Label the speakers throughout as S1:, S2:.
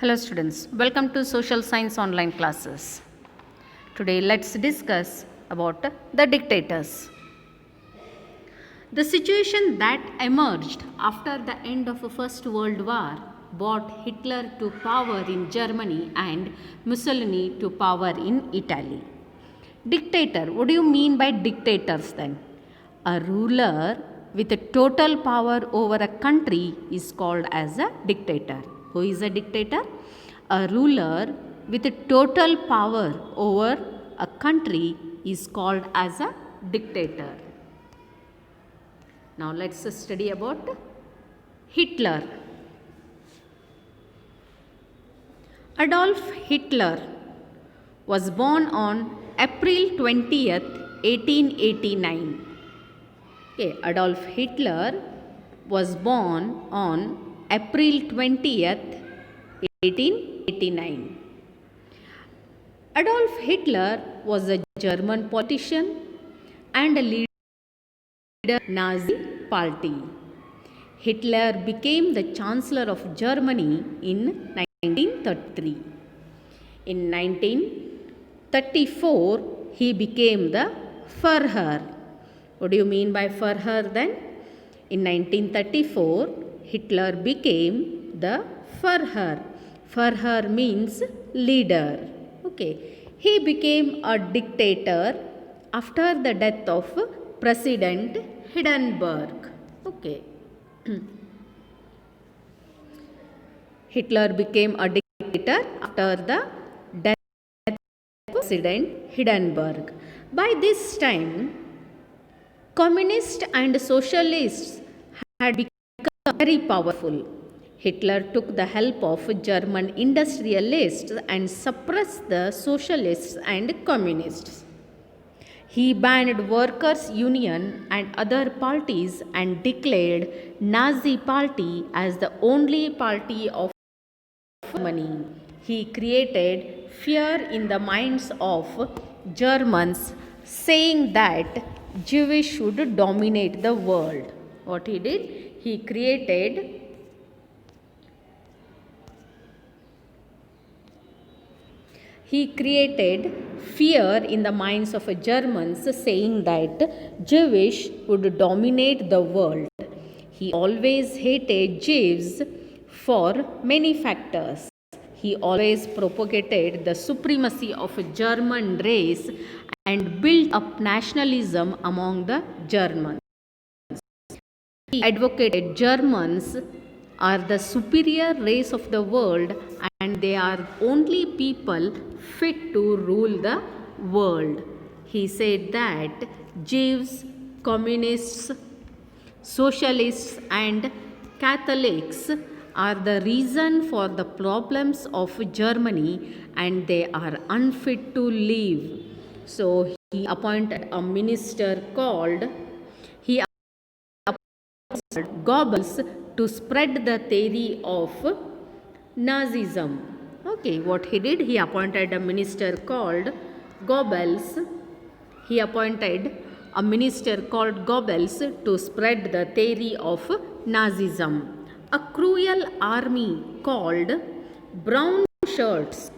S1: Hello students, welcome to Social Science online classes. Today let's discuss about the dictators. The situation that emerged after the end of the First World War brought Hitler to power in Germany and Mussolini to power in Italy. Dictator, what do you mean by dictators then? A ruler with a total power over a country is called as a dictator. Who is a dictator? A ruler with a total power over a country is called as a dictator. Now let's study about Hitler. Adolf Hitler was born on April 20th, 1889. Okay, Adolf Hitler was born on April 20th, 1889. Adolf Hitler was a German politician and a leader of the Nazi Party. Hitler became the Chancellor of Germany in 1933. In 1934, he became the Führer. What do you mean by Führer then? In 1934, Hitler became the Führer. Führer means leader. Okay. He became a dictator after the death of President Hindenburg. Okay. Hitler became a dictator after the death of President Hindenburg. By this time, communists and socialists had become very powerful. Hitler took the help of German industrialists and suppressed the socialists and communists. He banned workers' union and other parties and declared Nazi Party as the only party of Germany. He created fear in the minds of Germans, saying that Jewish would dominate the world. What he did? He created fear in the minds of Germans, saying that Jewish would dominate the world. He always hated Jews for many factors. He always propagated the supremacy of a German race and built up nationalism among the Germans. He advocated Germans are the superior race of the world and they are only people fit to rule the world. He said that Jews, communists, socialists and Catholics are the reason for the problems of Germany and they are unfit to live. So he appointed a minister called Goebbels to spread the theory of Nazism. Okay, what he did? He appointed a minister called Goebbels. He appointed a minister called Goebbels to spread the theory of Nazism. A cruel army called Brown Shirts.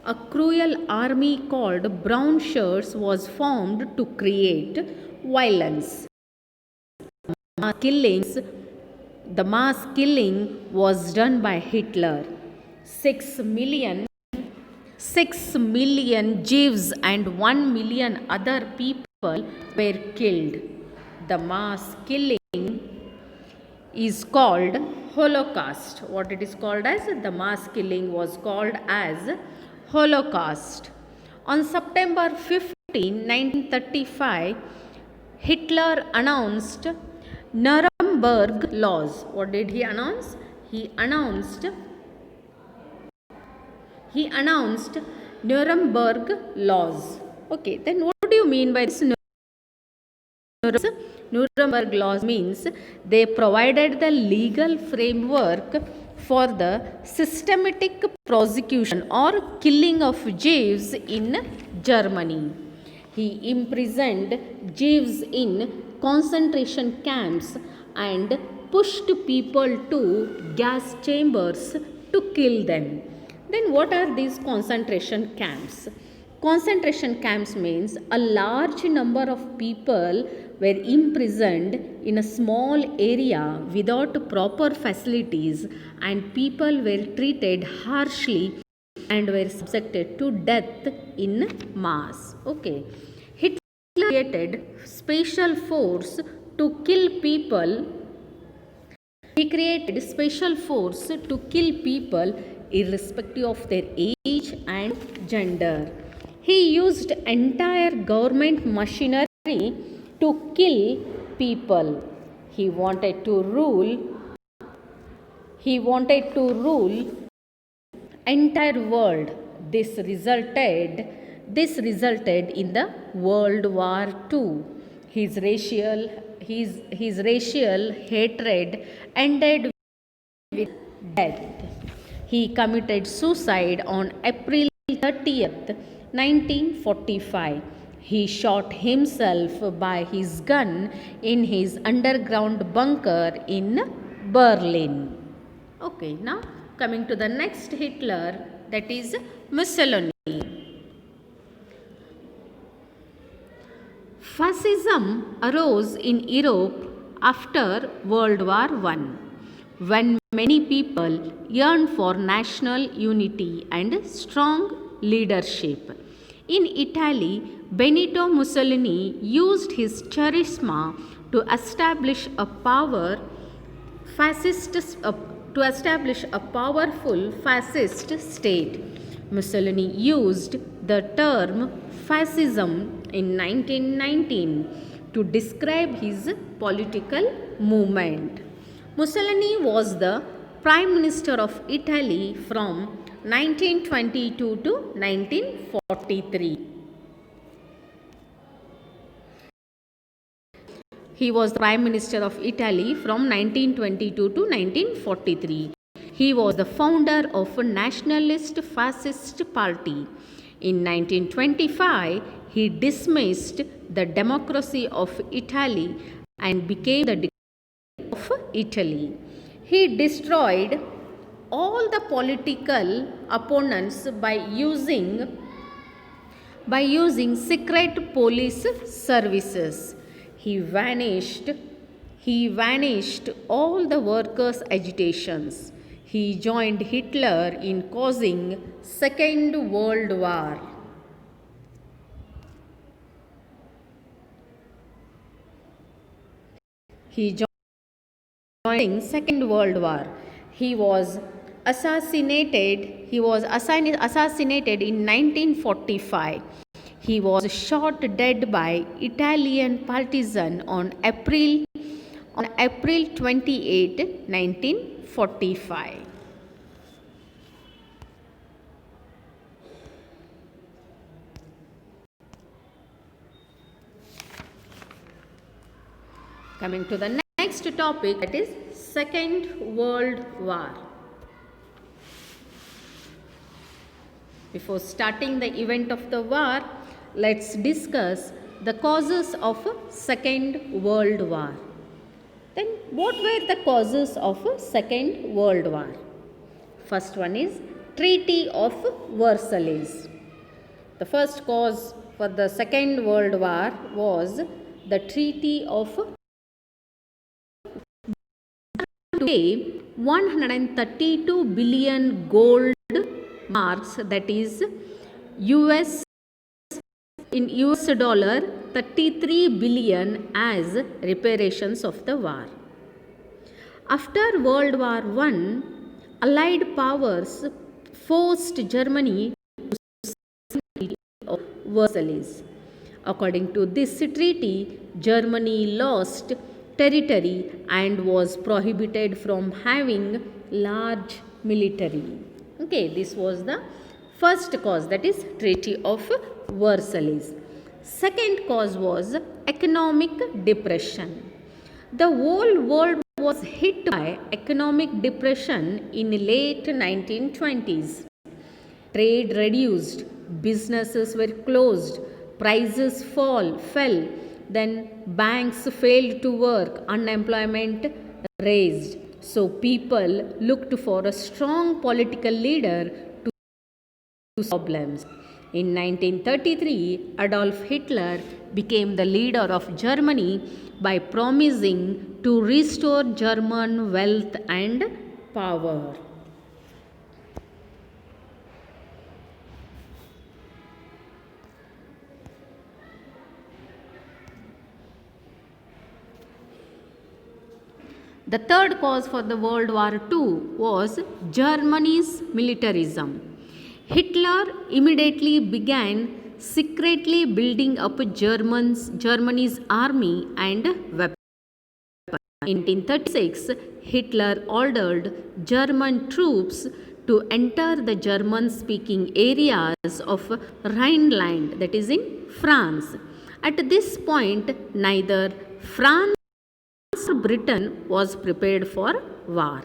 S1: A cruel army called Brown Shirts was formed to create violence. The mass killing was done by Hitler. 6 million Jews and 1 million other people were killed. The mass killing is called Holocaust. What it is called as? The mass killing was called as Holocaust. On September 15, 1935, Hitler announced Nuremberg laws. What did he announce? He announced Nuremberg laws. Okay, then what do you mean by this? Nuremberg laws means they provided the legal framework for the systematic prosecution or killing of Jews in Germany. He imprisoned Jews in concentration camps and pushed people to gas chambers to kill them. Then what are these concentration camps? Concentration camps means a large number of people were imprisoned in a small area without proper facilities, and people were treated harshly and were subjected to death in mass. Okay. Hitler created special force to kill people. He created special force to kill people irrespective of their age and gender. He used entire government machinery to kill people. He wanted to rule entire world. This resulted in the World War II. His racial hatred ended with death. He committed suicide on April 30th, 1945. He shot himself by his gun in his underground bunker in Berlin. Okay, now coming to the next Hitler, that is Mussolini. Fascism arose in Europe after World War I, when many people yearned for national unity and strong leadership. In Italy, Benito Mussolini used his charisma to establish a powerful fascist state. Mussolini used the term fascism in 1919 to describe his political movement. Mussolini was the Prime Minister of Italy from 1922 to 1943. He was the Prime Minister of Italy from 1922 to 1943. He was the founder of a nationalist fascist party. In 1925, he dismissed the democracy of Italy and became the dictator of Italy. He destroyed all the political opponents by using secret police services. He vanished all the workers' agitations. He joined Hitler in causing Second World War. Second World War. He was assassinated in 1945. He was shot dead by Italian partisan on April 28, 1945. Coming to the next topic, that is Second World War. Before starting the event of the war, let's discuss the causes of Second World War. Then what were the causes of Second World War? First one is Treaty of Versailles. The first cause for the Second World War was the Treaty of Today, 132 billion gold marks, that is US dollar 33 billion as reparations of the war. After World War I, Allied powers forced Germany to sign the Treaty of Versailles. According to this treaty, Germany lost territory and was prohibited from having large military. Okay, this was the first cause, that is Treaty of Versailles. Second cause was economic depression. The whole world was hit by economic depression in late 1920s. Trade reduced, businesses were closed, prices fell, then banks failed to work, unemployment raised. So people looked for a strong political leader to solve problems. In 1933, Adolf Hitler became the leader of Germany by promising to restore German wealth and power. The third cause for the World War II was Germany's militarism. Hitler immediately began secretly building up Germany's army and weapons. In 1936, Hitler ordered German troops to enter the German-speaking areas of Rhineland, that is in France. At this point, neither France nor Britain was prepared for war.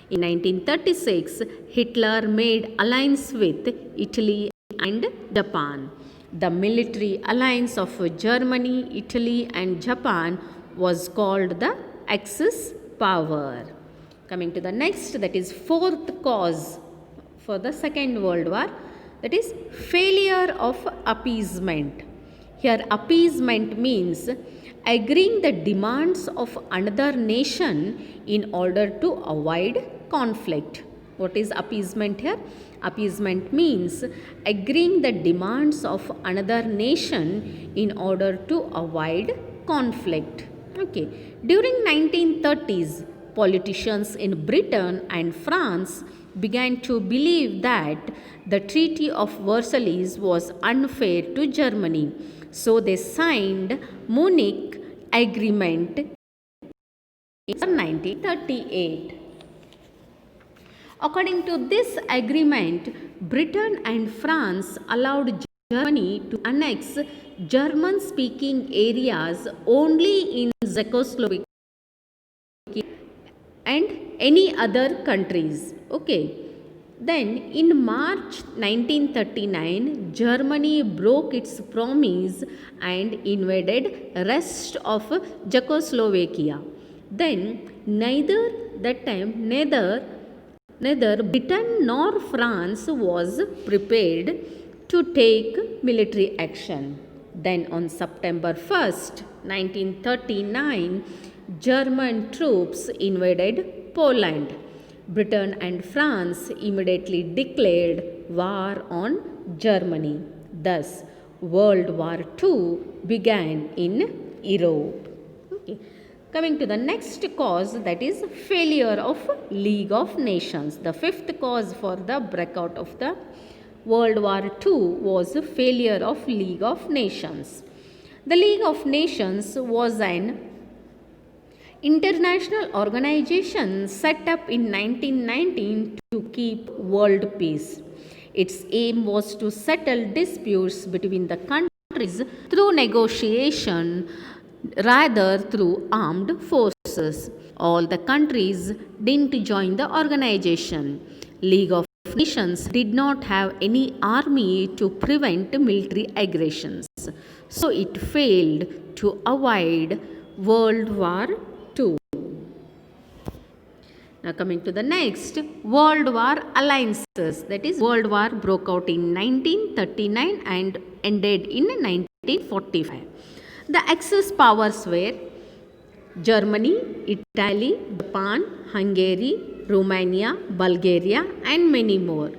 S1: In 1936, Hitler made alliance with Italy and Japan. The military alliance of Germany, Italy and Japan was called the Axis power. Coming to the next, that is fourth cause for the Second World War, that is failure of appeasement. Here appeasement means agreeing the demands of another nation in order to avoid conflict. What is appeasement here? Appeasement means agreeing the demands of another nation in order to avoid conflict. Okay. During 1930s, politicians in Britain and France began to believe that the Treaty of Versailles was unfair to Germany. So they signed Munich Agreement in 1938. According to this agreement, Britain and France allowed Germany to annex German-speaking areas only in Czechoslovakia and any other countries. Okay. Then in March 1939, Germany broke its promise and invaded rest of Czechoslovakia. Then neither Britain nor France was prepared to take military action. Then on September 1st, 1939, German troops invaded Poland. Britain and France immediately declared war on Germany. Thus, World War II began in Europe. Okay. Coming to the next cause, that is failure of League of Nations. The fifth cause for the breakout of the World War II was failure of League of Nations. The League of Nations was an international organization set up in 1919 to keep world peace. Its aim was to settle disputes between the countries through negotiation rather through armed forces. All the countries didn't join the organization. League of Nations did not have any army to prevent military aggressions. So it failed to avoid World War II. Now coming to the next, World War alliances. That is, World War broke out in 1939 and ended in 1945. The Axis powers were Germany, Italy, Japan, Hungary, Romania, Bulgaria and many more.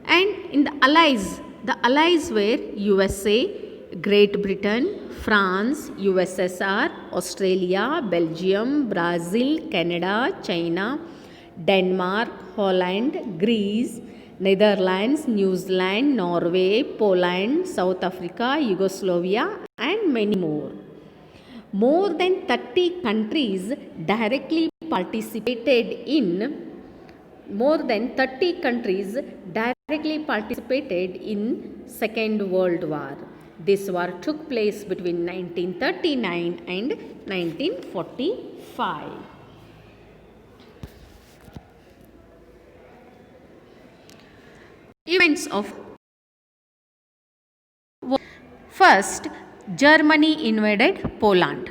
S1: And in the allies were USA, Great Britain, France, USSR, Australia, Belgium, Brazil, Canada, China, Denmark, Holland, Greece, Netherlands, New Zealand, Norway, Poland, South Africa, Yugoslavia and many more. More than 30 countries directly participated in Second World War. This war took place between 1939 and 1945. Events of First, Germany invaded Poland.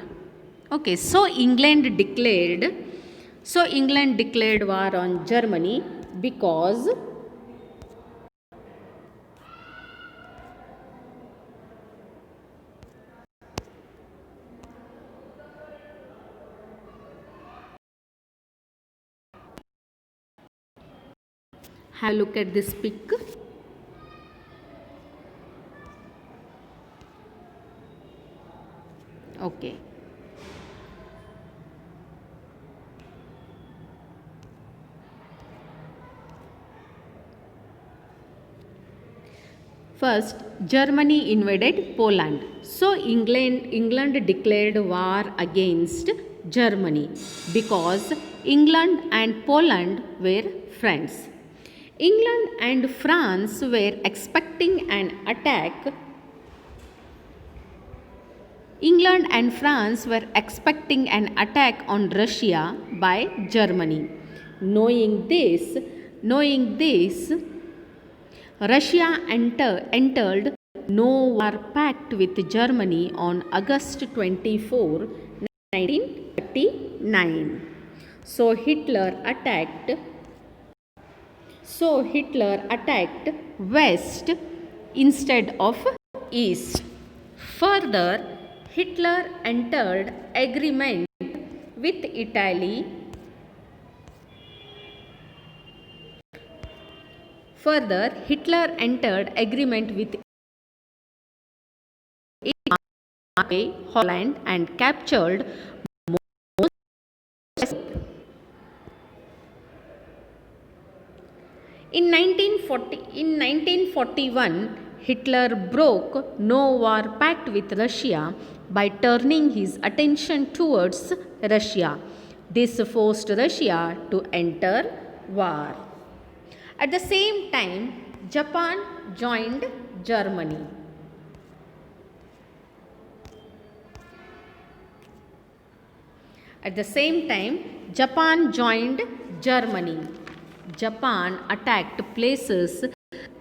S1: Okay, so England declared So England declared war on Germany because have a look at this pic. Okay. First, Germany invaded Poland. So England declared war against Germany because England and Poland were friends. England and France were expecting an attack. England and France were expecting an attack on Russia by Germany. Knowing this, Russia entered no war pact with Germany on August 24, 1939. So Hitler attacked West instead of East. Further, Hitler entered agreement with Italy. Holland and captured most. In 1941, Hitler broke no war pact with Russia by turning his attention towards Russia. This forced Russia to enter war. At the same time, Japan joined Germany. Japan attacked places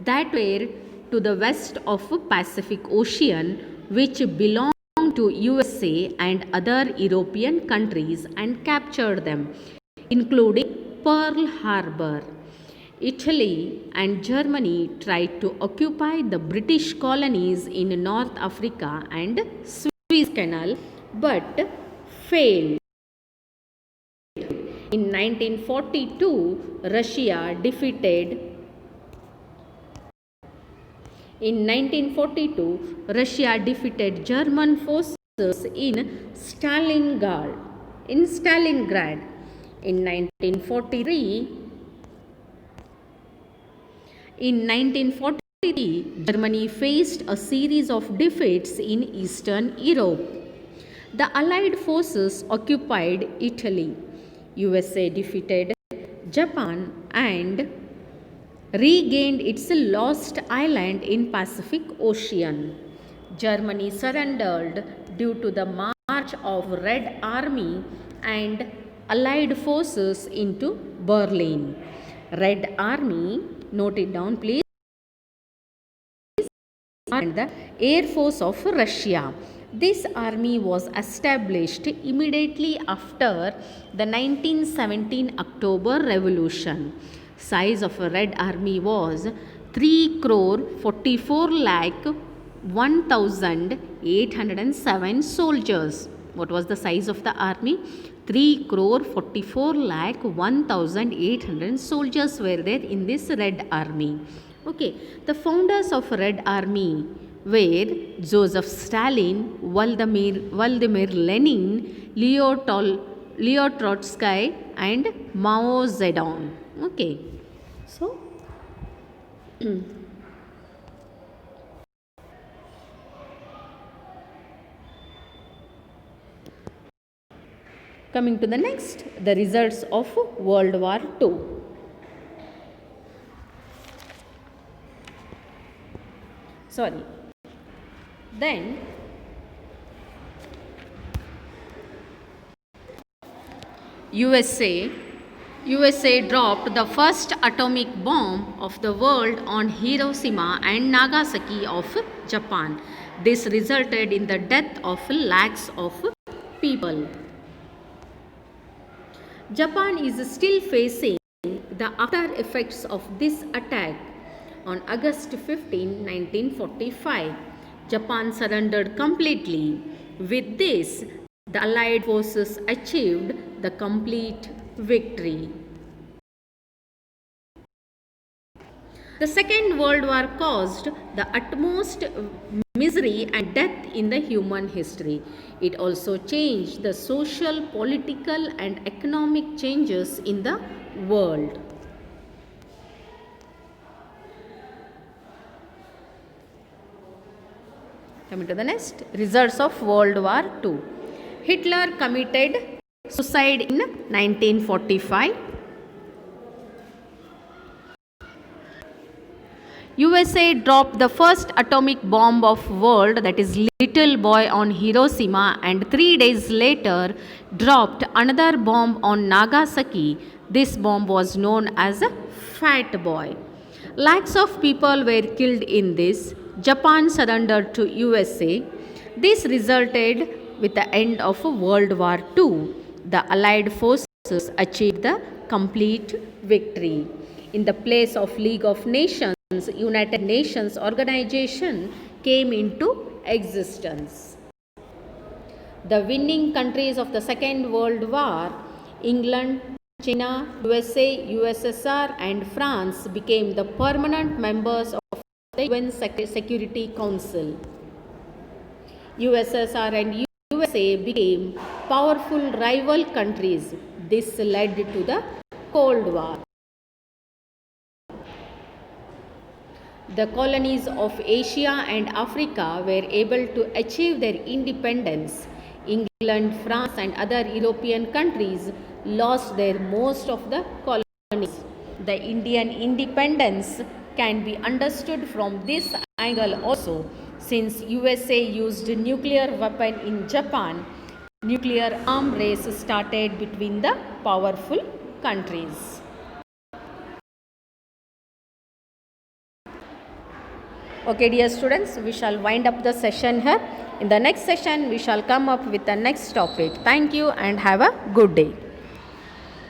S1: that were to the west of Pacific Ocean, which belonged to USA and other European countries, and captured them, including Pearl Harbor. Italy and Germany tried to occupy the British colonies in North Africa and Suez Canal, but failed. In 1942, Russia defeated German forces in Stalingrad. In 1943, Germany faced a series of defeats in Eastern Europe. The Allied forces occupied Italy. USA defeated Japan and regained its lost island in Pacific Ocean. Germany surrendered due to the march of Red Army and Allied forces into Berlin. Red Army, note it down please, and the Air Force of Russia. This army was established immediately after the 1917 October Revolution. Size of a Red Army was 3,44,01,807 soldiers. What was the size of the army? 3,44,01,800 soldiers were there in this Red Army. Okay, the founders of Red Army were Joseph Stalin, Vladimir Lenin, Leo Trotsky and Mao Zedong. Okay, so coming to the next, the results of World War II. Then USA dropped the first atomic bomb of the world on Hiroshima and Nagasaki of Japan. This resulted in the death of lakhs of people. Japan is still facing the after effects of this attack. On August 15, 1945, Japan surrendered completely. With this, the Allied forces achieved the complete victory. The Second World War caused the utmost misery and death in the human history. It also changed the social, political, and economic changes in the world. Coming to the next, results of World War II. Hitler committed suicide in 1945. USA dropped the first atomic bomb of world, that is Little Boy, on Hiroshima, and 3 days later dropped another bomb on Nagasaki. This bomb was known as a Fat Boy. Lakhs of people were killed in this. Japan surrendered to USA. This resulted with the end of World War II. The Allied forces achieved the complete victory. In the place of League of Nations, United Nations organization came into existence. The winning countries of the Second World War, England, China, USA, USSR, and France, became the permanent members of the UN Security Council. USSR and USA became powerful rival countries. This led to the Cold War. The colonies of Asia and Africa were able to achieve their independence. England, France, and other European countries lost their most of the colonies. The Indian independence can be understood from this angle also, since USA used nuclear weapon in Japan. Nuclear arm race started between the powerful countries. Okay, dear students, we shall wind up the session here. In the next session, we shall come up with the next topic. Thank you and have a good day.